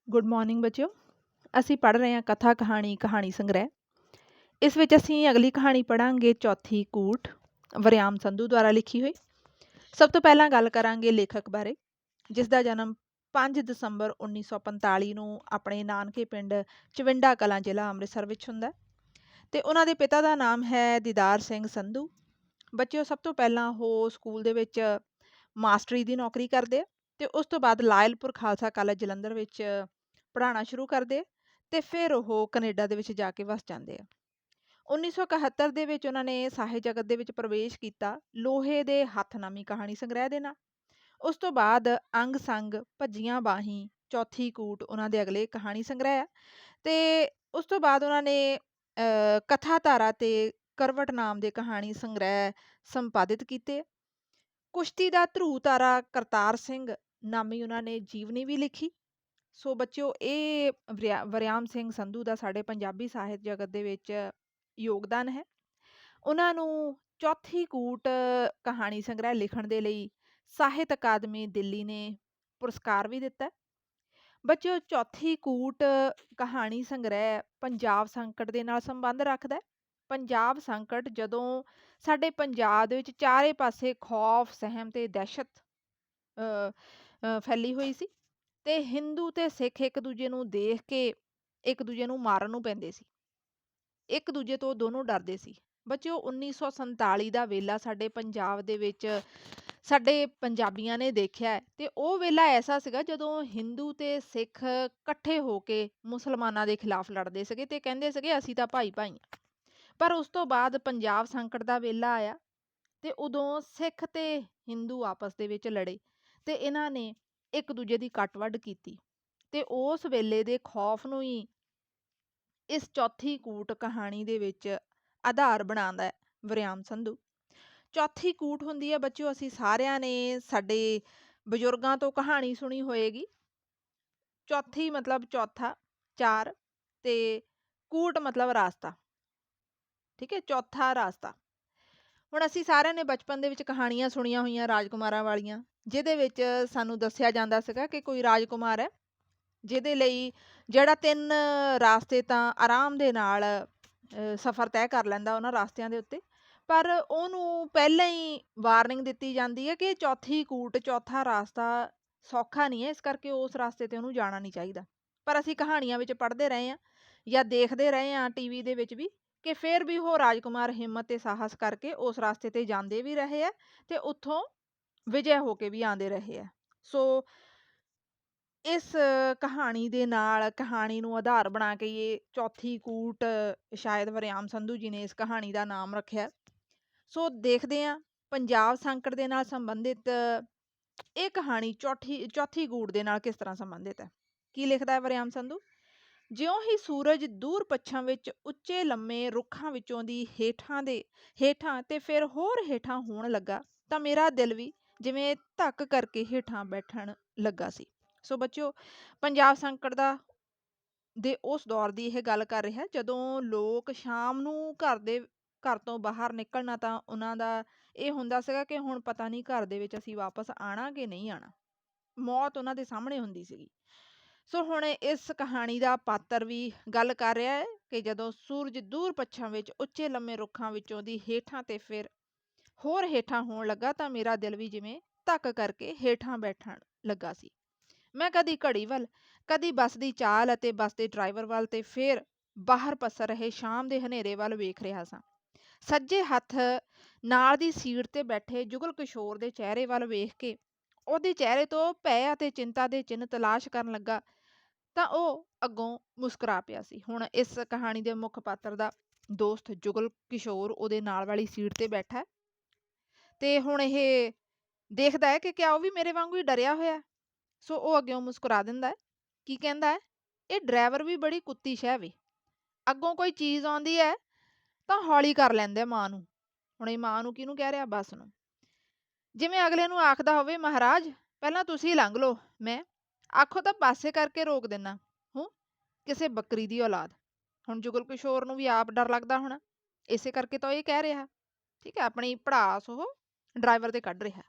Good morning ਬੱਚਿਓ। ਅਸੀਂ ਪੜ੍ਹ ਰਹੇ ਹਾਂ ਕਥਾ ਕਹਾਣੀ ਕਹਾਣੀ ਸੰਗ੍ਰਹਿ। ਇਸ ਵਿੱਚ ਅਸੀਂ ਅਗਲੀ ਕਹਾਣੀ ਪੜ੍ਹਾਂਗੇ ਚੌਥੀ ਕੂਟ, ਵਰਿਆਮ ਸੰਧੂ ਦੁਆਰਾ ਲਿਖੀ ਹੋਈ। ਸਭ ਤੋਂ ਪਹਿਲਾਂ ਗੱਲ ਕਰਾਂਗੇ ਲੇਖਕ ਬਾਰੇ, ਜਿਸ ਦਾ ਜਨਮ 5 ਦਸੰਬਰ 1945 ਨੂੰ ਆਪਣੇ ਨਾਨਕੇ ਪਿੰਡ ਚਵਿੰਡਾ ਕਲਾਂ ਜ਼ਿਲ੍ਹਾ ਅੰਮ੍ਰਿਤਸਰ ਵਿੱਚ ਹੁੰਦਾ ਅਤੇ ਉਹਨਾਂ ਦੇ ਪਿਤਾ ਦਾ ਨਾਮ ਹੈ ਦੀਦਾਰ ਸਿੰਘ ਸੰਧੂ। ਬੱਚਿਓ, ਸਭ ਤੋਂ ਪਹਿਲਾਂ ਉਹ ਸਕੂਲ ਦੇ ਵਿੱਚ ਮਾਸਟਰੀ ਦੀ ਨੌਕਰੀ ਕਰਦੇ ਆ ਅਤੇ ਉਸ ਤੋਂ ਬਾਅਦ ਲਾਇਲਪੁਰ ਖਾਲਸਾ ਕਾਲਜ ਜਲੰਧਰ ਵਿੱਚ ਪੜ੍ਹਾਉਣਾ ਸ਼ੁਰੂ ਕਰਦੇ ਅਤੇ ਫਿਰ ਉਹ ਕੈਨੇਡਾ ਦੇ ਵਿੱਚ ਜਾ ਕੇ ਵਸ ਜਾਂਦੇ ਆ। 1971 ਦੇ ਵਿੱਚ ਉਹਨਾਂ ਨੇ ਸਾਹਿਤ ਜਗਤ ਦੇ ਵਿੱਚ ਪ੍ਰਵੇਸ਼ ਕੀਤਾ ਲੋਹੇ ਦੇ ਹੱਥ ਨਾਮੀ ਕਹਾਣੀ ਸੰਗ੍ਰਹਿ ਦੇ ਨਾਲ। ਉਸ ਤੋਂ ਬਾਅਦ ਅੰਗ ਸੰਗ, ਭੱਜੀਆਂ ਬਾਹੀਂ, ਚੌਥੀ ਕੂਟ ਉਹਨਾਂ ਦੇ ਅਗਲੇ ਕਹਾਣੀ ਸੰਗ੍ਰਹਿ ਆ ਅਤੇ ਉਸ ਤੋਂ ਬਾਅਦ ਉਹਨਾਂ ਨੇ ਕਥਾ ਧਾਰਾ ਅਤੇ ਕਰਵਟ ਨਾਮ ਦੇ ਕਹਾਣੀ ਸੰਗ੍ਰਹਿ ਸੰਪਾਦਿਤ ਕੀਤੇ। ਕੁਸ਼ਤੀ ਦਾ ਧਰੂ ਤਾਰਾ ਕਰਤਾਰ ਸਿੰਘ ਨਾਮੀ ਉਹਨਾਂ ਨੇ ਜੀਵਨੀ ਵੀ ਲਿਖੀ। ਸੋ ਬੱਚਿਓ, ਇਹ ਵਰਿਆਮ ਸਿੰਘ ਸੰਧੂ ਦਾ ਸਾਡੇ ਪੰਜਾਬੀ ਸਾਹਿਤ ਜਗਤ ਦੇ ਵਿੱਚ ਯੋਗਦਾਨ ਹੈ। ਉਹਨਾਂ ਨੂੰ ਚੌਥੀ ਕੂਟ ਕਹਾਣੀ ਸੰਗ੍ਰਹਿ ਲਿਖਣ ਦੇ ਲਈ ਸਾਹਿਤ ਅਕਾਦਮੀ ਦਿੱਲੀ ਨੇ ਪੁਰਸਕਾਰ ਵੀ ਦਿੱਤਾ। ਬੱਚਿਓ, ਚੌਥੀ ਕੂਟ ਕਹਾਣੀ ਸੰਗ੍ਰਹਿ ਪੰਜਾਬ ਸੰਕਟ ਦੇ ਨਾਲ ਸੰਬੰਧ ਰੱਖਦਾ। ਪੰਜਾਬ ਸੰਕਟ ਜਦੋਂ ਸਾਡੇ ਪੰਜਾਬ ਦੇ ਵਿੱਚ ਚਾਰੇ ਪਾਸੇ ਖੌਫ, ਸਹਿਮ ਅਤੇ ਦਹਿਸ਼ਤ ਫੈਲੀ ਹੋਈ ਸੀ ਅਤੇ ਹਿੰਦੂ ਅਤੇ ਸਿੱਖ ਇੱਕ ਦੂਜੇ ਨੂੰ ਦੇਖ ਕੇ ਇੱਕ ਦੂਜੇ ਨੂੰ ਮਾਰਨ ਨੂੰ ਪੈਂਦੇ ਸੀ, ਇੱਕ ਦੂਜੇ ਤੋਂ ਦੋਨੋਂ ਡਰਦੇ ਸੀ। ਬੱਚਿਓ, 1947 ਦਾ ਵੇਲਾ ਸਾਡੇ ਪੰਜਾਬ ਦੇ ਵਿੱਚ ਸਾਡੇ ਪੰਜਾਬੀਆਂ ਨੇ ਦੇਖਿਆ ਅਤੇ ਉਹ ਵੇਲਾ ਐਸਾ ਸੀਗਾ ਜਦੋਂ ਹਿੰਦੂ ਅਤੇ ਸਿੱਖ ਇਕੱਠੇ ਹੋ ਕੇ ਮੁਸਲਮਾਨਾਂ ਦੇ ਖਿਲਾਫ ਲੜਦੇ ਸੀਗੇ ਅਤੇ ਕਹਿੰਦੇ ਸੀਗੇ ਅਸੀਂ ਤਾਂ ਭਾਈ ਭਾਈ ਹਾਂ। ਪਰ ਉਸ ਤੋਂ ਬਾਅਦ ਪੰਜਾਬ ਸੰਕਟ ਦਾ ਵੇਲਾ ਆਇਆ ਅਤੇ ਉਦੋਂ ਸਿੱਖ ਅਤੇ ਹਿੰਦੂ ਆਪਸ ਦੇ ਵਿੱਚ ਲੜੇ ਅਤੇ ਇਹਨਾਂ ਨੇ ਇੱਕ ਦੂਜੇ ਦੀ ਕੱਟ ਵੱਢ ਕੀਤੀ ਅਤੇ ਉਸ ਵੇਲੇ ਦੇ ਖੌਫ ਨੂੰ ਹੀ ਇਸ ਚੌਥੀ ਕੂਟ ਕਹਾਣੀ ਦੇ ਵਿੱਚ ਆਧਾਰ ਬਣਾਉਂਦਾ ਹੈ ਵਰਿਆਮ ਸੰਧੂ। ਚੌਥੀ ਕੂਟ ਹੁੰਦੀ ਹੈ ਬੱਚਿਓ, ਅਸੀਂ ਸਾਰਿਆਂ ਨੇ ਸਾਡੇ ਬਜ਼ੁਰਗਾਂ ਤੋਂ ਕਹਾਣੀ ਸੁਣੀ ਹੋਏਗੀ। ਚੌਥੀ ਮਤਲਬ ਚੌਥਾ, ਚਾਰ, ਅਤੇ ਕੂਟ ਮਤਲਬ ਰਾਸਤਾ। ਠੀਕ ਹੈ, ਚੌਥਾ ਰਾਸਤਾ। ਹੁਣ ਅਸੀਂ ਸਾਰਿਆਂ ਨੇ ਬਚਪਨ ਦੇ ਵਿੱਚ ਕਹਾਣੀਆਂ ਸੁਣੀਆਂ ਹੋਈਆਂ ਰਾਜਕੁਮਾਰਾਂ ਵਾਲੀਆਂ, ਜਿਹਦੇ ਵਿੱਚ ਸਾਨੂੰ ਦੱਸਿਆ ਜਾਂਦਾ ਸੀਗਾ ਕਿ ਕੋਈ ਰਾਜਕੁਮਾਰ ਹੈ ਜਿਹਦੇ ਲਈ ਜਿਹੜਾ 3 ਰਾਸਤੇ ਤਾਂ ਆਰਾਮ ਦੇ ਨਾਲ ਸਫ਼ਰ ਤੈਅ ਕਰ ਲੈਂਦਾ ਉਹਨਾਂ ਰਾਸਤਿਆਂ ਦੇ ਉੱਤੇ, ਪਰ ਉਹਨੂੰ ਪਹਿਲਾਂ ਹੀ ਵਾਰਨਿੰਗ ਦਿੱਤੀ ਜਾਂਦੀ ਹੈ ਕਿ ਚੌਥੀ ਕੂਟ, ਚੌਥਾ ਰਾਸਤਾ ਸੌਖਾ ਨਹੀਂ ਹੈ, ਇਸ ਕਰਕੇ ਉਸ ਰਾਸਤੇ 'ਤੇ ਉਹਨੂੰ ਜਾਣਾ ਨਹੀਂ ਚਾਹੀਦਾ। ਪਰ ਅਸੀਂ ਕਹਾਣੀਆਂ ਵਿੱਚ ਪੜ੍ਹਦੇ ਰਹੇ ਹਾਂ ਜਾਂ ਦੇਖਦੇ ਰਹੇ ਹਾਂ ਟੀਵੀ ਦੇ ਵਿੱਚ ਵੀ ਕਿ ਫਿਰ ਵੀ ਉਹ ਰਾਜਕੁਮਾਰ ਹਿੰਮਤ ਅਤੇ ਸਾਹਸ ਕਰਕੇ ਉਸ ਰਾਸਤੇ 'ਤੇ ਜਾਂਦੇ ਵੀ ਰਹੇ ਹੈ ਅਤੇ ਉੱਥੋਂ ਵਿਜੈ ਹੋ ਕੇ ਵੀ ਆਉਂਦੇ ਰਹੇ ਹੈ। ਸੋ ਇਸ ਕਹਾਣੀ ਦੇ ਨਾਲ, ਕਹਾਣੀ ਨੂੰ ਆਧਾਰ ਬਣਾ ਕੇ ਇਹ ਚੌਥੀ ਕੂਟ ਸ਼ਾਇਦ ਵਰਿਆਮ ਸੰਧੂ ਜੀ ਨੇ ਇਸ ਕਹਾਣੀ ਦਾ ਨਾਮ ਰੱਖਿਆ। ਸੋ ਦੇਖਦੇ ਹਾਂ ਪੰਜਾਬ ਸੰਕਟ ਦੇ ਨਾਲ ਸੰਬੰਧਿਤ ਇਹ ਕਹਾਣੀ ਚੌਥੀ ਕੂਟ ਦੇ ਨਾਲ ਕਿਸ ਤਰ੍ਹਾਂ ਸੰਬੰਧਿਤ ਹੈ। ਕੀ ਲਿਖਦਾ ਹੈ ਵਰਿਆਮ ਸੰਧੂ? ਜਿਉਂ ਹੀ ਸੂਰਜ ਦੂਰ ਪੱਛਮ ਵਿੱਚ ਉੱਚੇ ਲੰਮੇ ਰੁੱਖਾਂ ਵਿੱਚੋਂ ਦੀ ਹੇਠਾਂ ਤੇ ਫਿਰ ਹੋਰ ਹੇਠਾਂ ਹੋਣ ਲੱਗਾ ਤਾਂ ਮੇਰਾ ਦਿਲ ਵੀ ਜਿਵੇਂ ਧੱਕ ਕਰਕੇ ਹੇਠਾਂ ਬੈਠਣ ਲੱਗਾ ਸੀ। ਸੋ ਬੱਚਿਓ, ਪੰਜਾਬ ਸੰਕਟ ਦੇ ਉਸ ਦੌਰ ਦੀ ਇਹ ਗੱਲ ਕਰ ਰਿਹਾ ਜਦੋਂ ਲੋਕ ਸ਼ਾਮ ਨੂੰ ਘਰ ਤੋਂ ਬਾਹਰ ਨਿਕਲਣਾ ਤਾਂ ਉਹਨਾਂ ਦਾ ਇਹ ਹੁੰਦਾ ਸੀਗਾ ਕਿ ਹੁਣ ਪਤਾ ਨਹੀਂ ਘਰ ਦੇ ਵਿੱਚ ਅਸੀਂ ਵਾਪਸ ਆਉਣਾ ਕਿ ਨਹੀਂ ਆਉਣਾ। ਮੌਤ ਉਹਨਾਂ ਦੇ ਸਾਹਮਣੇ ਹੁੰਦੀ ਸੀਗੀ। ਸੋ ਹੁਣ ਇਸ ਕਹਾਣੀ ਦਾ ਪਾਤਰ ਵੀ ਗੱਲ ਕਰ ਰਿਹਾ ਹੈ ਕਿ ਜਦੋਂ ਸੂਰਜ ਦੂਰ ਪੱਛਮ ਵਿੱਚ ਉੱਚੇ ਲੰਮੇ ਰੁੱਖਾਂ ਵਿੱਚੋਂ ਦੀ ਹੇਠਾਂ ਤੇ ਫਿਰ ਹੋਰ ਹੇਠਾਂ ਹੋਣ ਲੱਗਾ ਤਾਂ ਮੇਰਾ ਦਿਲ ਵੀ ਜਿਵੇਂ ਧੱਕ ਕਰਕੇ ਹੇਠਾਂ ਬੈਠਣ ਲੱਗਾ ਸੀ। ਮੈਂ ਕਦੀ ਘੜੀ ਵੱਲ, ਕਦੀ ਬੱਸ ਦੀ ਚਾਲ ਅਤੇ ਬੱਸ ਦੇ ਡਰਾਈਵਰ ਵੱਲ ਤੇ ਫਿਰ ਬਾਹਰ ਪਸਰ ਰਹੇ ਸ਼ਾਮ ਦੇ ਹਨੇਰੇ ਵੱਲ ਵੇਖ ਰਿਹਾ ਸਾਂ। ਸੱਜੇ ਹੱਥ ਨਾਲ ਦੀ ਸੀਟ ਤੇ ਬੈਠੇ ਜੁਗਲ ਕਿਸ਼ੋਰ ਦੇ ਚਿਹਰੇ ਵੱਲ ਵੇਖ ਕੇ ਉਹਦੇ ਚਿਹਰੇ ਤੋਂ ਭੈ ਅਤੇ ਚਿੰਤਾ ਦੇ ਚਿੰਨ੍ਹ ਤਲਾਸ਼ ਕਰਨ ਲੱਗਾ ਤਾਂ ਉਹ ਅੱਗੋਂ ਮੁਸਕਰਾ ਪਿਆ ਸੀ। ਹੁਣ ਇਸ ਕਹਾਣੀ ਦੇ ਮੁੱਖ ਪਾਤਰ ਦਾ ਦੋਸਤ ਜੁਗਲ ਕਿਸ਼ੋਰ ਉਹਦੇ ਨਾਲ ਵਾਲੀ ਸੀਟ ਤੇ ਬੈਠਾ ਤੇ ਹੁਣ ਇਹ ਦੇਖਦਾ ਹੈ ਕਿ ਕਿਆ ਉਹ ਵੀ ਮੇਰੇ ਵਾਂਗੂ ਹੀ ਡਰਿਆ ਹੋਇਆ। ਸੋ ਉਹ ਅੱਗਿਓਂ ਮੁਸਕਰਾ ਦਿੰਦਾ ਹੈ। ਕੀ ਕਹਿੰਦਾ ਹੈ? ਇਹ ਡਰਾਈਵਰ ਵੀ ਬੜੀ ਕੁੱਤੀ ਸ਼ਹਿ ਵੇ, ਅੱਗੋਂ ਕੋਈ ਚੀਜ਼ ਆਉਂਦੀ ਹੈ ਤਾਂ ਹੌਲੀ ਕਰ ਲੈਂਦੇ ਮਾਂ ਨੂੰ। ਹੁਣ ਇਹ ਮਾਂ ਨੂੰ ਕਿਹਨੂੰ ਕਹਿ ਰਿਹਾ? ਬੱਸ ਨੂੰ। ਜਿਵੇਂ ਅਗਲੇ ਨੂੰ ਆਖਦਾ ਹੋਵੇ, ਮਹਾਰਾਜ ਪਹਿਲਾਂ ਤੁਸੀਂ ਲੰਘ ਲਓ, ਮੈਂ ਆਖੋ ਤਾਂ ਪਾਸੇ ਕਰਕੇ ਰੋਕ ਦਿੰਦਾ ਹੂੰ, ਕਿਸੇ ਬੱਕਰੀ ਦੀ ਔਲਾਦ। ਹੁਣ ਜੁਗਲ ਕਿਸ਼ੋਰ ਨੂੰ ਵੀ ਆਪ ਡਰ ਲੱਗਦਾ ਹੋਣਾ, ਇਸੇ ਕਰਕੇ ਤਾਂ ਇਹ ਕਹਿ ਰਿਹਾ। ਠੀਕ ਹੈ, ਆਪਣੀ ਭੜਾਸ ਉਹ ਡਰਾਈਵਰ 'ਤੇ ਕੱਢ ਰਿਹਾ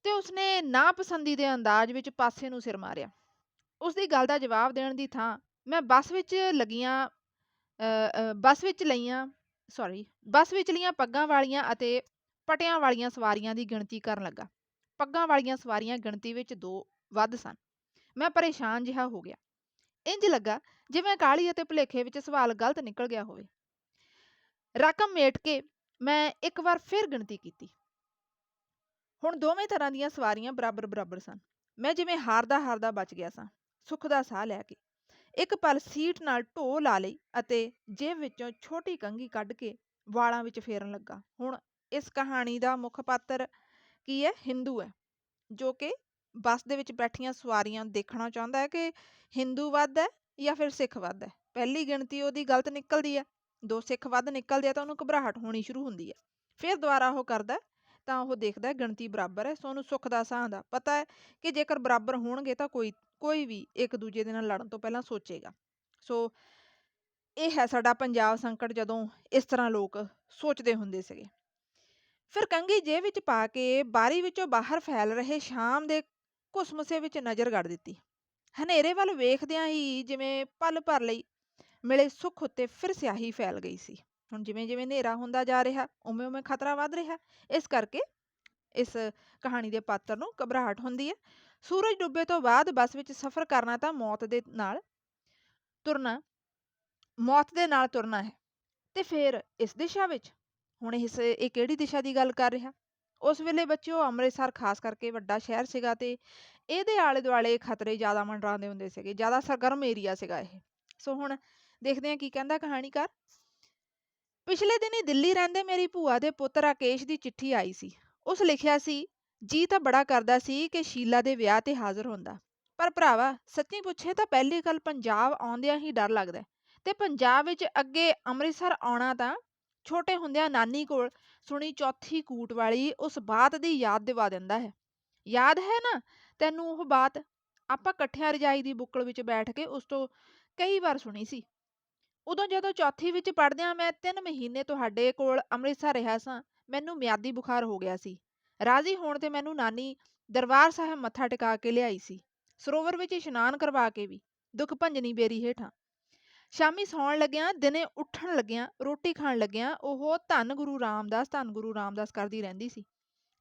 ਤੇ ਉਸਨੇ ਨਾਪਸੰਦੀ ਦੇ ਅੰਦਾਜ਼ ਵਿੱਚ ਪਾਸੇ ਨੂੰ ਸਿਰ ਮਾਰਿਆ। ਉਸਦੀ ਗੱਲ ਦਾ ਜਵਾਬ ਦੇਣ ਦੀ ਥਾਂ ਮੈਂ ਬੱਸ ਵਿੱਚ ਲਈਆਂ ਸੌਰੀ ਬੱਸ ਵਿਚਲੀਆਂ ਪੱਗਾਂ ਵਾਲੀਆਂ ਅਤੇ ਪਟਿਆਂ ਵਾਲੀਆਂ ਸਵਾਰੀਆਂ ਦੀ ਗਿਣਤੀ ਕਰਨ ਲੱਗਾ। ਪੱਗਾਂ ਵਾਲੀਆਂ ਸਵਾਰੀਆਂ ਗਿਣਤੀ ਵਿੱਚ 2 ਵੱਧ ਸਨ। ਮੈਂ ਪਰੇਸ਼ਾਨ ਜਿਹਾ ਹੋ ਗਿਆ। ਇੰਝ ਲੱਗਾ ਜਿਵੇਂ ਕਾਹਲੀ ਅਤੇ ਭੁਲੇਖੇ ਵਿੱਚ ਸਵਾਲ ਗਲਤ ਨਿਕਲ ਗਿਆ ਹੋਵੇ। ਰਕਮ ਮੇਟ ਕੇ ਮੈਂ ਇੱਕ ਵਾਰ ਫਿਰ ਗਿਣਤੀ ਕੀਤੀ। ਹੁਣ ਦੋਵੇਂ ਤਰ੍ਹਾਂ ਦੀਆਂ ਸਵਾਰੀਆਂ ਬਰਾਬਰ ਬਰਾਬਰ ਸਨ। ਮੈਂ ਜਿਵੇਂ ਹਾਰਦਾ ਬਚ ਗਿਆ ਸਾਂ। ਸੁੱਖ ਦਾ ਸਾਹ ਲੈ ਕੇ ਇੱਕ ਪਲ ਸੀਟ ਨਾਲ ਢੋਹ ਲਾ ਲਈ ਅਤੇ ਜੇਬ ਵਿੱਚੋਂ ਛੋਟੀ ਕੰਘੀ ਕੱਢ ਕੇ ਵਾਲਾਂ ਵਿੱਚ ਫੇਰਨ ਲੱਗਾ। ਹੁਣ ਇਸ ਕਹਾਣੀ ਦਾ ਮੁੱਖ ਪਾਤਰ ਕੀ ਹੈ? ਹਿੰਦੂ ਹੈ, ਜੋ ਕਿ ਬੱਸ ਦੇ ਵਿੱਚ ਬੈਠੀਆਂ ਸਵਾਰੀਆਂ ਦੇਖਣਾ ਚਾਹੁੰਦਾ ਹੈ ਕਿ ਹਿੰਦੂ ਵੱਧ ਹੈ ਜਾਂ ਫਿਰ ਸਿੱਖ ਵੱਧ ਹੈ। ਪਹਿਲੀ ਗਿਣਤੀ ਉਹਦੀ ਗਲਤ ਨਿਕਲਦੀ ਹੈ, 2 ਸਿੱਖ ਵੱਧ ਨਿਕਲਦੇ ਆ ਤਾਂ ਉਹਨੂੰ ਘਬਰਾਹਟ ਹੋਣੀ ਸ਼ੁਰੂ ਹੁੰਦੀ ਹੈ। ਫਿਰ ਦੁਬਾਰਾ ਉਹ ਕਰਦਾ ਤਾਂ ਉਹ ਦੇਖਦਾ ਗਿਣਤੀ ਬਰਾਬਰ ਹੈ, ਸੋ ਉਹਨੂੰ ਸੁੱਖ ਦਾ ਸਾਹ ਦਾ ਪਤਾ ਹੈ ਕਿ ਜੇਕਰ ਬਰਾਬਰ ਹੋਣਗੇ ਤਾਂ ਕੋਈ ਵੀ ਇੱਕ ਦੂਜੇ ਦੇ ਨਾਲ ਲੜਨ ਤੋਂ ਪਹਿਲਾਂ ਸੋਚੇਗਾ। ਸੋ ਇਹ ਹੈ ਸਾਡਾ ਪੰਜਾਬ ਸੰਕਟ, ਜਦੋਂ ਇਸ ਤਰ੍ਹਾਂ ਲੋਕ ਸੋਚਦੇ ਹੁੰਦੇ ਸੀਗੇ। ਫਿਰ ਕੰਘੀ ਜੇਬ ਵਿੱਚ ਪਾ ਕੇ ਬਾਰੀ ਵਿੱਚੋਂ ਬਾਹਰ ਫੈਲ ਰਹੇ ਸ਼ਾਮ ਦੇ ਘੁਸਮੁਸੇ ਵਿੱਚ ਨਜ਼ਰ ਗੜ ਦਿੱਤੀ। ਹਨੇਰੇ ਵੱਲ ਵੇਖਦਿਆਂ ਹੀ ਜਿਵੇਂ ਪਲ ਭਰ ਲਈ ਮਿਲੇ ਸੁੱਖ ਉੱਤੇ ਫਿਰ ਸਿਆਹੀ ਫੈਲ ਗਈ ਸੀ। ਹੁਣ ਜਿਵੇਂ ਜਿਵੇਂ ਹਨੇਰਾ ਹੁੰਦਾ ਜਾ ਰਿਹਾ ਉਵੇਂ ਉਵੇਂ ਖਤਰਾ ਵੱਧ ਰਿਹਾ। ਇਸ ਕਰਕੇ ਇਸ ਕਹਾਣੀ ਦੇ ਪਾਤਰ ਨੂੰ ਘਬਰਾਹਟ ਹੁੰਦੀ ਹੈ। ਸੂਰਜ ਡੁੱਬੇ ਤੋਂ ਬਾਅਦ ਬੱਸ ਵਿੱਚ ਸਫ਼ਰ ਕਰਨਾ ਤਾਂ ਮੌਤ ਦੇ ਨਾਲ ਤੁਰਨਾ ਹੈ। ਤੇ ਫਿਰ ਇਸ ਦਿਸ਼ਾ ਵਿੱਚ ਹੁਣ ਇਹ ਕਿਹੜੀ ਦਿਸ਼ਾ ਦੀ ਗੱਲ ਕਰ ਰਿਹਾ? ਉਸ ਵੇਲੇ ਬੱਚਿਓ ਅੰਮ੍ਰਿਤਸਰ ਖਾਸ ਕਰਕੇ ਵੱਡਾ ਸ਼ਹਿਰ ਸੀਗਾ ਤੇ ਇਹਦੇ ਆਲੇ ਦੁਆਲੇ ਖਤਰੇ ਜ਼ਿਆਦਾ ਮੰਡਰਾਉਂਦੇ ਹੁੰਦੇ ਸੀਗੇ, ਜ਼ਿਆਦਾ ਸਰਗਰਮ ਏਰੀਆ ਸੀਗਾ ਇਹ। ਸੋ ਹੁਣ ਦੇਖਦੇ ਹਾਂ ਕੀ ਕਹਿੰਦਾ ਕਹਾਣੀਕਾਰ। ਪਿਛਲੇ ਦਿਨੀ ਦਿੱਲੀ ਰਹਿੰਦੇ ਮੇਰੀ ਭੂਆ ਦੇ ਪੁੱਤ ਰਾਕੇਸ਼ ਦੀ ਚਿੱਠੀ ਆਈ ਸੀ। ਉਸ ਲਿਖਿਆ ਸੀ, ਜੀ ਤਾਂ ਬੜਾ ਕਰਦਾ ਸੀ ਕਿ ਸ਼ੀਲਾ ਦੇ ਵਿਆਹ ਤੇ ਹਾਜ਼ਰ ਹੁੰਦਾ, ਪਰ ਭਰਾਵਾ ਸੱਚੀ ਪੁੱਛੇ ਤਾਂ ਪਹਿਲੀ ਗੱਲ ਪੰਜਾਬ ਆਉਂਦਿਆਂ ਹੀ ਡਰ ਲੱਗਦਾ ਤੇ ਪੰਜਾਬ ਵਿੱਚ ਅੱਗੇ ਅੰਮ੍ਰਿਤਸਰ ਆਉਣਾ ਤਾਂ ਛੋਟੇ ਹੁੰਦਿਆਂ ਨਾਨੀ ਕੋਲ ਸੁਣੀ ਚੌਥੀ ਕੂਟ ਵਾਲੀ ਉਸ ਬਾਤ ਦੀ ਯਾਦ ਦਿਵਾ ਦਿੰਦਾ ਹੈ। ਯਾਦ ਹੈ ਨਾ ਤੈਨੂੰ ਉਹ ਬਾਤ? ਆਪਾਂ ਇਕੱਠਿਆਂ ਰਜਾਈ ਦੀ ਬੁੱਕਲ ਵਿੱਚ ਬੈਠ ਕੇ ਉਸ ਤੋਂ ਕਈ ਵਾਰ ਸੁਣੀ ਸੀ। ਉਦੋਂ ਜਦੋਂ ਚੌਥੀ ਵਿੱਚ ਪੜ੍ਹਦਿਆਂ ਮੈਂ 3 ਮਹੀਨੇ ਤੁਹਾਡੇ ਕੋਲ ਅੰਮ੍ਰਿਤਸਰ ਰਿਹਾ ਸਾਂ, ਮੈਨੂੰ ਮਿਆਦੀ ਬੁਖਾਰ ਹੋ ਗਿਆ ਸੀ। ਰਾਜ਼ੀ ਹੋਣ ਤੇ ਮੈਨੂੰ ਨਾਨੀ ਦਰਬਾਰ ਸਾਹਿਬ ਮੱਥਾ ਟਿਕਾ ਕੇ ਲਿਆਈ ਸੀ, ਸਰੋਵਰ ਵਿੱਚ ਇਸ਼ਨਾਨ ਕਰਵਾ ਕੇ ਵੀ, ਦੁੱਖ ਭੰਜਨੀ ਬੇਰੀ ਹੇਠਾਂ। ਸ਼ਾਮੀ ਸੌਣ ਲੱਗਿਆਂ, ਦਿਨੇ ਉੱਠਣ ਲੱਗਿਆਂ, ਰੋਟੀ ਖਾਣ ਲੱਗਿਆਂ ਉਹ ਧੰਨ ਗੁਰੂ ਰਾਮਦਾਸ ਕਰਦੀ ਰਹਿੰਦੀ ਸੀ।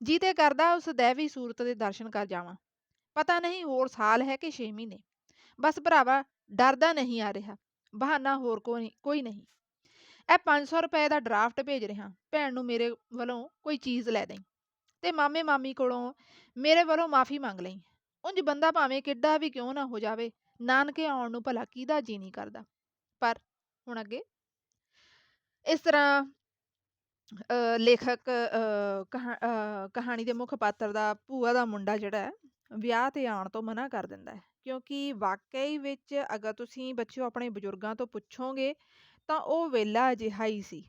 ਜੀ ਤੇ ਕਰਦਾ ਉਸ ਦੈਵੀ ਸੂਰਤ ਦੇ ਦਰਸ਼ਨ ਕਰ ਜਾਵਾਂ। ਪਤਾ ਨਹੀਂ ਹੋਰ ਸਾਲ ਹੈ ਕਿ 6 ਮਹੀਨੇ। ਬਸ ਭਰਾਵਾ ਡਰਦਾ ਨਹੀਂ ਆ ਰਿਹਾ, ਬਹਾਨਾ ਹੋਰ ਕੋਈ ਨਹੀਂ। ਇਹ 500 ਰੁਪਏ ਦਾ ਡਰਾਫਟ ਭੇਜ ਰਿਹਾ, ਭੈਣ ਨੂੰ ਮੇਰੇ ਵੱਲੋਂ ਕੋਈ ਚੀਜ਼ ਲੈ ਦੇਈਂ ਤੇ ਮਾਮੇ ਮਾਮੀ ਕੋਲੋਂ ਮੇਰੇ ਵੱਲੋਂ ਮਾਫੀ ਮੰਗ ਲਈ। ਉਂਝ ਬੰਦਾ ਭਾਵੇਂ ਕਿੱਡਾ ਵੀ ਕਿਉਂ ਨਾ ਹੋ ਜਾਵੇ, ਨਾਨਕੇ ਆਉਣ ਨੂੰ ਭਲਾ ਕਿਹਦਾ ਜੀ ਨਹੀਂ ਕਰਦਾ। ਪਰ ਹੁਣ ਅੱਗੇ ਇਸ ਤਰ੍ਹਾਂ ਲੇਖਕ ਕਹਾਣੀ ਦੇ ਮੁੱਖ ਪਾਤਰ ਦਾ ਭੂਆ ਦਾ ਮੁੰਡਾ ਜਿਹੜਾ ਹੈ ਵਿਆਹ ਤੇ ਆਉਣ ਤੋਂ ਮਨਾ ਕਰ ਦਿੰਦਾ ਹੈ, ਕਿਉਂਕਿ ਵਾਕਈ ਵਿੱਚ ਅਗਰ ਤੁਸੀਂ ਬੱਚਿਓ ਆਪਣੇ ਬਜ਼ੁਰਗਾਂ ਤੋਂ ਪੁੱਛੋਗੇ ਤਾਂ ਉਹ ਵੇਲਾ ਅਜਿਹਾ ਹੀ ਸੀ।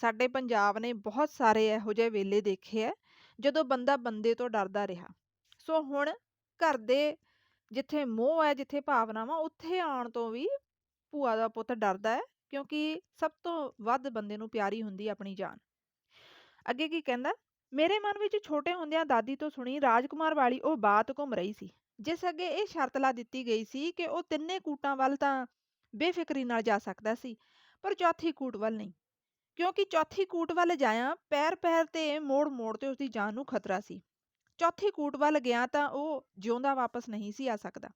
ਸਾਡੇ ਪੰਜਾਬ ਨੇ ਬਹੁਤ ਸਾਰੇ ਇਹੋ ਜਿਹੇ ਵੇਲੇ ਦੇਖੇ ਹੈ ਜਦੋਂ ਬੰਦਾ ਬੰਦੇ ਤੋਂ ਡਰਦਾ ਰਿਹਾ। ਸੋ ਹੁਣ ਘਰ ਦੇ ਜਿੱਥੇ ਮੋਹ ਹੈ, ਜਿੱਥੇ ਭਾਵਨਾਵਾਂ, ਉੱਥੇ ਆਉਣ ਤੋਂ ਵੀ ਭੂਆ ਦਾ ਪੁੱਤ ਡਰਦਾ ਹੈ, ਕਿਉਂਕਿ ਸਭ ਤੋਂ ਵੱਧ ਬੰਦੇ ਨੂੰ ਪਿਆਰੀ ਹੁੰਦੀ ਆਪਣੀ ਜਾਨ। ਅੱਗੇ ਕੀ ਕਹਿੰਦਾ? ਮੇਰੇ ਮਨ ਵਿੱਚ ਛੋਟੇ ਹੁੰਦਿਆਂ ਦਾਦੀ ਤੋਂ ਸੁਣੀ ਰਾਜਕੁਮਾਰ ਵਾਲੀ ਉਹ ਬਾਤ ਘੁੰਮ ਰਹੀ ਸੀ, ਜਿਸ ਅੱਗੇ ਇਹ ਸ਼ਰਤ ਲਾ ਦਿੱਤੀ ਗਈ ਸੀ ਕਿ ਉਹ ਤਿੰਨੇ ਕੂਟਾਂ ਵੱਲ ਤਾਂ ਬੇਫਿਕਰੀ ਨਾਲ ਜਾ ਸਕਦਾ ਸੀ, ਪਰ ਚੌਥੀ ਕੂਟ ਵੱਲ ਨਹੀਂ, ਕਿਉਂਕਿ ਚੌਥੀ ਕੂਟ ਵੱਲ ਜਾਇਆ ਪੈਰ ਪੈਰ ਤੇ ਮੋੜ ਮੋੜ ਤੇ ਉਸਦੀ ਜਾਨ ਨੂੰ ਖਤਰਾ ਸੀ। ਚੌਥੀ ਕੂਟ ਵੱਲ ਗਿਆ ਤਾਂ ਉਹ ਜਿਉਂਦਾ ਵਾਪਸ ਨਹੀਂ ਸੀ ਆ ਸਕਦਾ।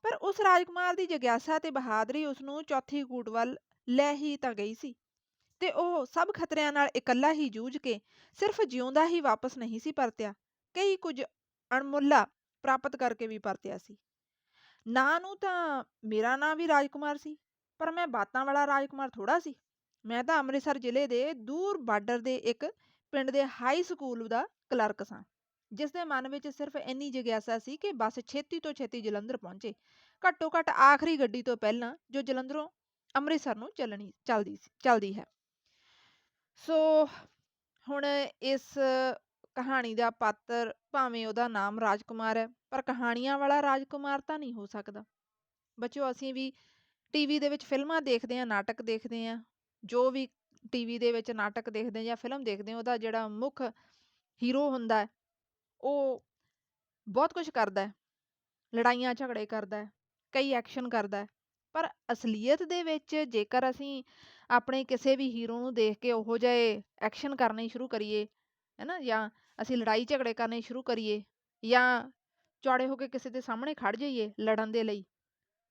ਪਰ ਉਸ ਰਾਜਕੁਮਾਰ ਦੀ ਜਗਿਆਸਾ ਤੇ ਬਹਾਦਰੀ ਉਸਨੂੰ ਚੌਥੀ ਕੂਟ ਵੱਲ ਲੈ ਹੀ ਤਾਂ ਗਈ ਸੀ, ਤੇ ਉਹ ਸਭ ਖਤਰਿਆਂ ਨਾਲ ਇਕੱਲਾ ਹੀ ਜੂਝ ਕੇ ਸਿਰਫ ਜਿਉਂਦਾ ਹੀ ਵਾਪਸ ਨਹੀਂ ਸੀ ਪਰਤਿਆ, ਕਈ ਕੁਝ ਅਣਮੁੱਲਾ ਪ੍ਰਾਪਤ ਕਰਕੇ ਵੀ ਪਰਤਿਆ ਸੀ। ਨਾਂ ਨੂੰ ਤਾਂ ਮੇਰਾ ਨਾਂ ਵੀ ਰਾਜਕੁਮਾਰ ਸੀ, ਪਰ ਮੈਂ ਬਾਤਾਂ ਵਾਲਾ ਰਾਜਕੁਮਾਰ ਥੋੜਾ ਸੀ। ਮੈਂ ਤਾਂ ਅੰਮ੍ਰਿਤਸਰ ਜ਼ਿਲ੍ਹੇ ਦੇ ਦੂਰ ਬਾਰਡਰ ਦੇ ਇੱਕ ਪਿੰਡ ਦੇ ਹਾਈ ਸਕੂਲ ਦਾ ਕਲਰਕ ਸਾਂ, ਜਿਸ ਦੇ ਮਨ ਵਿੱਚ ਸਿਰਫ ਇੰਨੀ ਜਿਗਿਆਸਾ ਸੀ ਕਿ ਬੱਸ ਛੇਤੀ ਤੋਂ ਛੇਤੀ ਜਲੰਧਰ ਪਹੁੰਚੇ, ਘੱਟੋ ਘੱਟ ਆਖਰੀ ਗੱਡੀ ਤੋਂ ਪਹਿਲਾਂ, ਜੋ ਜਲੰਧਰੋਂ ਅੰਮ੍ਰਿਤਸਰ ਨੂੰ ਚੱਲਦੀ ਹੈ। ਸੋ ਹੁਣ ਇਸ ਕਹਾਣੀ ਦਾ ਪਾਤਰ ਭਾਵੇਂ ਉਹਦਾ ਨਾਮ ਰਾਜਕੁਮਾਰ ਹੈ, ਪਰ ਕਹਾਣੀਆਂ ਵਾਲਾ ਰਾਜਕੁਮਾਰ ਤਾਂ ਨਹੀਂ ਹੋ ਸਕਦਾ। ਬੱਚਿਓ ਅਸੀਂ ਵੀ ਟੀਵੀ ਦੇ ਵਿੱਚ ਫਿਲਮਾਂ ਦੇਖਦੇ ਹਾਂ, ਨਾਟਕ ਦੇਖਦੇ ਹਾਂ, ਜੋ ਵੀ ਟੀਵੀ ਦੇ ਵਿੱਚ ਨਾਟਕ ਦੇਖਦੇ ਹਾਂ ਜਾਂ ਫਿਲਮ ਦੇਖਦੇ ਹਾਂ, ਉਹਦਾ ਜਿਹੜਾ ਮੁੱਖ ਹੀਰੋ ਹੁੰਦਾ ਹੈ ਉਹ ਬਹੁਤ ਕੁਝ ਕਰਦਾ ਹੈ, ਲੜਾਈਆਂ ਝਗੜੇ ਕਰਦਾ ਹੈ, ਕਈ ਐਕਸ਼ਨ ਕਰਦਾ ਹੈ। ਪਰ ਅਸਲੀਅਤ ਦੇ ਵਿੱਚ ਜੇਕਰ ਅਸੀਂ ਆਪਣੇ ਕਿਸੇ ਵੀ ਹੀਰੋ ਨੂੰ ਦੇਖ ਕੇ ਉਹੋ ਜਿਹੇ ਐਕਸ਼ਨ ਕਰਨੇ ਸ਼ੁਰੂ ਕਰੀਏ, ਹੈ ਨਾ? ਜਾਂ ਅਸੀਂ ਲੜਾਈ ਝਗੜੇ ਕਰਨੇ ਸ਼ੁਰੂ ਕਰੀਏ, ਜਾਂ ਚੌੜੇ ਹੋ ਕੇ ਕਿਸੇ ਦੇ ਸਾਹਮਣੇ ਖੜ ਜਾਈਏ ਲੜਨ ਦੇ ਲਈ,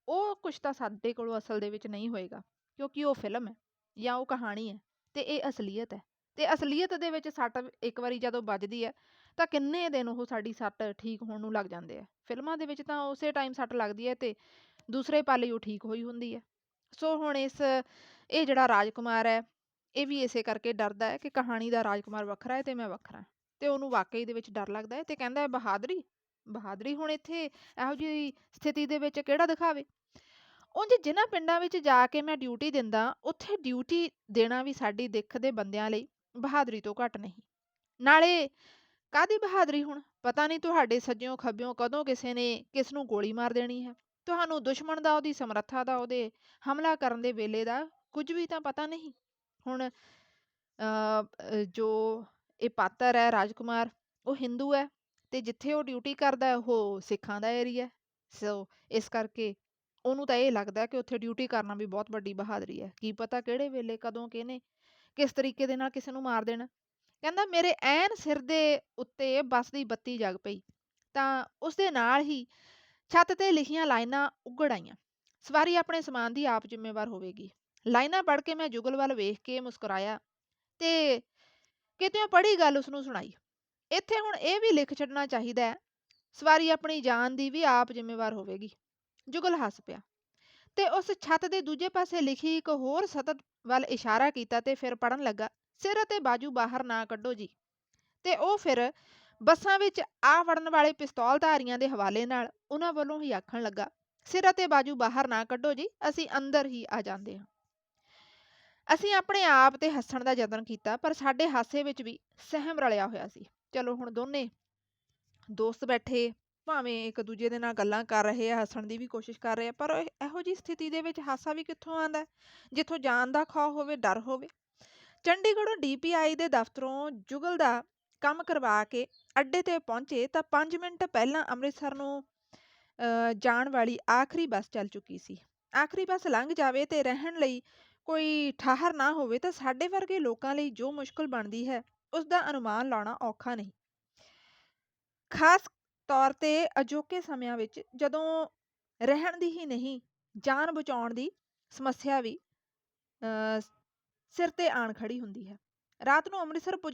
ਉਹ ਕੁਛ ਤਾਂ ਸਾਡੇ ਕੋਲੋਂ ਅਸਲ ਦੇ ਵਿੱਚ ਨਹੀਂ ਹੋਏਗਾ, ਕਿਉਂਕਿ ਉਹ ਫਿਲਮ ਹੈ ਜਾਂ ਉਹ ਕਹਾਣੀ ਹੈ, ਤੇ ਇਹ ਅਸਲੀਅਤ ਹੈ। ਤੇ ਅਸਲੀਅਤ ਦੇ ਵਿੱਚ ਸੱਟ ਇੱਕ ਵਾਰੀ ਜਦੋਂ ਵੱਜਦੀ ਹੈ ਤਾਂ ਕਿੰਨੇ ਦਿਨ ਉਹ ਸਾਡੀ ਸੱਟ ਠੀਕ ਹੋਣ ਨੂੰ ਲੱਗ ਜਾਂਦੇ ਆ। ਫਿਲਮਾਂ ਦੇ ਵਿੱਚ ਤਾਂ ਉਸੇ ਟਾਈਮ ਸੱਟ ਲੱਗਦੀ ਹੈ ਤੇ ਦੂਸਰੇ ਪਲ ਹੀ ਉਹ ਠੀਕ ਹੋਈ ਹੁੰਦੀ ਹੈ। ਸੋ ਹੁਣ ਇਹ ਜਿਹੜਾ ਰਾਜਕੁਮਾਰ ਹੈ, ਇਹ ਵੀ ਇਸੇ ਕਰਕੇ ਡਰਦਾ ਹੈ ਕਿ ਕਹਾਣੀ ਦਾ ਰਾਜਕੁਮਾਰ ਵੱਖਰਾ ਹੈ ਤੇ ਮੈਂ ਵੱਖਰਾ ਹਾਂ। ਤੇ ਉਹਨੂੰ ਵਾਕਈ ਦੇ ਵਿੱਚ ਡਰ ਲੱਗਦਾ ਹੈ ਤੇ ਕਹਿੰਦਾ ਹੈ ਬਹਾਦਰੀ। ਬਹਾਦਰੀ ਹੁਣ ਇੱਥੇ ਇਹੋ ਜਿਹੀ ਸਥਿਤੀ ਦੇ ਵਿੱਚ ਕਿਹੜਾ ਦਿਖਾਵੇ। ਉਂਝ ਜਿਨ੍ਹਾਂ ਪਿੰਡਾਂ ਵਿੱਚ ਜਾ ਕੇ ਮੈਂ ਡਿਊਟੀ ਦਿੰਦਾ, ਉੱਥੇ ਡਿਊਟੀ ਦੇਣਾ ਵੀ ਸਾਡੀ ਦਿੱਖ ਦੇ ਬੰਦਿਆਂ ਲਈ ਬਹਾਦਰੀ ਤੋਂ ਘੱਟ ਨਹੀਂ। ਨਾਲੇ ਕਾਹਦੀ ਬਹਾਦਰੀ ਹੁਣ? ਪਤਾ ਨਹੀਂ ਤੁਹਾਡੇ ਸੱਜਿਓਂ ਖੱਬਿਓਂ ਕਦੋਂ ਕਿਸੇ ਨੇ ਕਿਸ ਨੂੰ ਗੋਲੀ ਮਾਰ ਦੇਣੀ ਹੈ। ਤੁਹਾਨੂੰ ਦੁਸ਼ਮਣ ਦਾ, ਉਹਦੀ ਸਮਰੱਥਾ ਦਾ, ਉਹਦੇ ਹਮਲਾ ਕਰਨ ਦੇ ਵੇਲੇ ਦਾ ਕੁਝ ਵੀ ਤਾਂ ਪਤਾ ਨਹੀਂ। ਹੁਣ ਜੋ ਇਹ ਪਾਤਰ ਹੈ ਰਾਜਕੁਮਾਰ, ਉਹ ਹਿੰਦੂ ਹੈ ਤੇ ਜਿੱਥੇ ਉਹ ਡਿਊਟੀ ਕਰਦਾ ਹੈ ਉਹ ਸਿੱਖਾਂ ਦਾ ਏਰੀਆ। ਸੋ ਇਸ ਕਰਕੇ ਉਹਨੂੰ ਤਾਂ ਇਹ ਲੱਗਦਾ ਕਿ ਉੱਥੇ ਡਿਊਟੀ ਕਰਨਾ ਵੀ ਬਹੁਤ ਵੱਡੀ ਬਹਾਦਰੀ ਹੈ। ਕੀ ਪਤਾ ਕਿਹੜੇ ਵੇਲੇ ਕਦੋਂ ਕਿਹਨੇ ਕਿਸ ਤਰੀਕੇ ਦੇ ਨਾਲ ਕਿਸੇ ਨੂੰ ਮਾਰ ਦੇਣਾ। ਕਹਿੰਦਾ ਮੇਰੇ ਐਨ ਸਿਰ ਦੇ ਉੱਤੇ ਬੱਸ ਦੀ ਬੱਤੀ ਜਗ ਪਈ ਤਾਂ ਉਸਦੇ ਨਾਲ ਹੀ ਛੱਤ ਤੇ ਲਿਖੀਆਂ ਲਾਈਨਾਂ ਉਘੜ ਆਈਆਂ, ਸਵਾਰੀ ਆਪਣੇ ਸਮਾਨ ਦੀ ਆਪ ਜ਼ਿੰਮੇਵਾਰ ਹੋਵੇਗੀ। ਲਾਈਨਾਂ ਪੜ੍ਹ ਕੇ ਮੈਂ ਜੁਗਲ ਵੱਲ ਵੇਖ ਕੇ ਮੁਸਕਰਾਇਆ ਤੇ ਕਿਤਿਓਂ ਪੜ੍ਹੀ ਗੱਲ ਉਸਨੂੰ ਸੁਣਾਈ। ਇੱਥੇ ਹੁਣ ਇਹ ਵੀ ਲਿਖ ਛੱਡਣਾ ਚਾਹੀਦਾ ਹੈ, ਸਵਾਰੀ ਆਪਣੀ ਜਾਨ ਦੀ ਵੀ ਆਪ ਜ਼ਿੰਮੇਵਾਰ ਹੋਵੇਗੀ। ਜੁਗਲ ਹੱਸ ਪਿਆ ਤੇ ਉਸ ਛੱਤ ਦੇ ਦੂਜੇ ਪਾਸੇ ਲਿਖੀ ਇੱਕ ਹੋਰ ਸਤਤ ਵੱਲ ਇਸ਼ਾਰਾ ਕੀਤਾ ਤੇ ਫਿਰ ਪੜਨ ਲੱਗਾ, ਸਿਰ ਅਤੇ ਬਾਜੂ ਬਾਹਰ ਨਾ ਕੱਢੋ ਜੀ। ਤੇ ਉਹ ਫਿਰ ਬੱਸਾਂ ਵਿੱਚ ਆ ਵੜਨ ਵਾਲੇ ਪਿਸਤੌਲਧਾਰੀਆਂ ਦੇ ਹਵਾਲੇ ਨਾਲ ਉਹਨਾਂ ਵੱਲੋਂ ਹੀ ਆਖਣ ਲੱਗਾ, ਸਿਰ ਅਤੇ ਬਾਜੂ ਬਾਹਰ ਨਾ ਕੱਢੋ ਜੀ, ਅਸੀਂ ਅੰਦਰ ਹੀ ਆ ਜਾਂਦੇ ਹਾਂ। ਅਸੀਂ ਆਪਣੇ ਆਪ ਤੇ ਹੱਸਣ ਦਾ ਯਤਨ ਕੀਤਾ, ਪਰ ਸਾਡੇ ਹਾਸੇ ਵਿੱਚ ਵੀ ਸਹਿਮ ਰਲਿਆ ਹੋਇਆ ਸੀ। ਚਲੋ ਹੁਣ ਦੋਨੇ ਦੋਸਤ ਬੈਠੇ, ਭਾਵੇਂ ਇੱਕ ਦੂਜੇ ਦੇ ਨਾਲ ਗੱਲਾਂ ਕਰ ਰਹੇ ਆ, ਹੱਸਣ ਦੀ ਵੀ ਕੋਸ਼ਿਸ਼ ਕਰ ਰਹੇ ਆ, ਪਰ ਇਹੋ ਜਿਹੀ ਸਥਿਤੀ ਦੇ ਵਿੱਚ ਹਾਸਾ ਵੀ ਕਿੱਥੋਂ ਆਉਂਦਾ ਜਿੱਥੋਂ ਜਾਨ ਦਾ ਖੌਅ ਹੋਵੇ, ਡਰ ਹੋਵੇ। ਚੰਡੀਗੜ੍ਹੋਂ DPI ਦੇ ਦਫ਼ਤਰੋਂ ਜੁਗਲ ਦਾ ਕੰਮ ਕਰਵਾ ਕੇ ਅੱਡੇ ਤੇ ਪਹੁੰਚੇ ਤਾਂ 5 ਮਿੰਟ ਪਹਿਲਾਂ ਅੰਮ੍ਰਿਤਸਰ ਨੂੰ ਜਾਣ ਵਾਲੀ ਆਖਰੀ ਬੱਸ ਚੱਲ ਚੁੱਕੀ ਸੀ। ਆਖਰੀ ਬੱਸ ਲੰਘ ਜਾਵੇ ਤੇ ਰਹਿਣ ਲਈ ਕੋਈ ਠਾਹਰ ਨਾ ਹੋਵੇ ਤਾਂ ਸਾਡੇ ਵਰਗੇ ਲੋਕਾਂ ਲਈ ਜੋ ਮੁਸ਼ਕਲ ਬਣਦੀ ਹੈ, ਉਸ ਦਾ ਅਨੁਮਾਨ ਲਾਉਣਾ ਔਖਾ ਨਹੀਂ। ਖਾਸ ਤੌਰ ਤੇ ਅਜੋਕੇ ਸਮਿਆਂ ਵਿੱਚ ਜਦੋਂ ਰਹਿਣ ਦੀ ਹੀ ਨਹੀਂ, ਜਾਨ ਬਚਾਉਣ ਦੀ ਸਮੱਸਿਆ ਵੀ ਸਿਰ ਤੇ ਆਣ ਖੜੀ ਹੁੰਦੀ ਹੈ। ਰਾਤ ਨੂੰ ਅੰਮ੍ਰਿਤਸਰ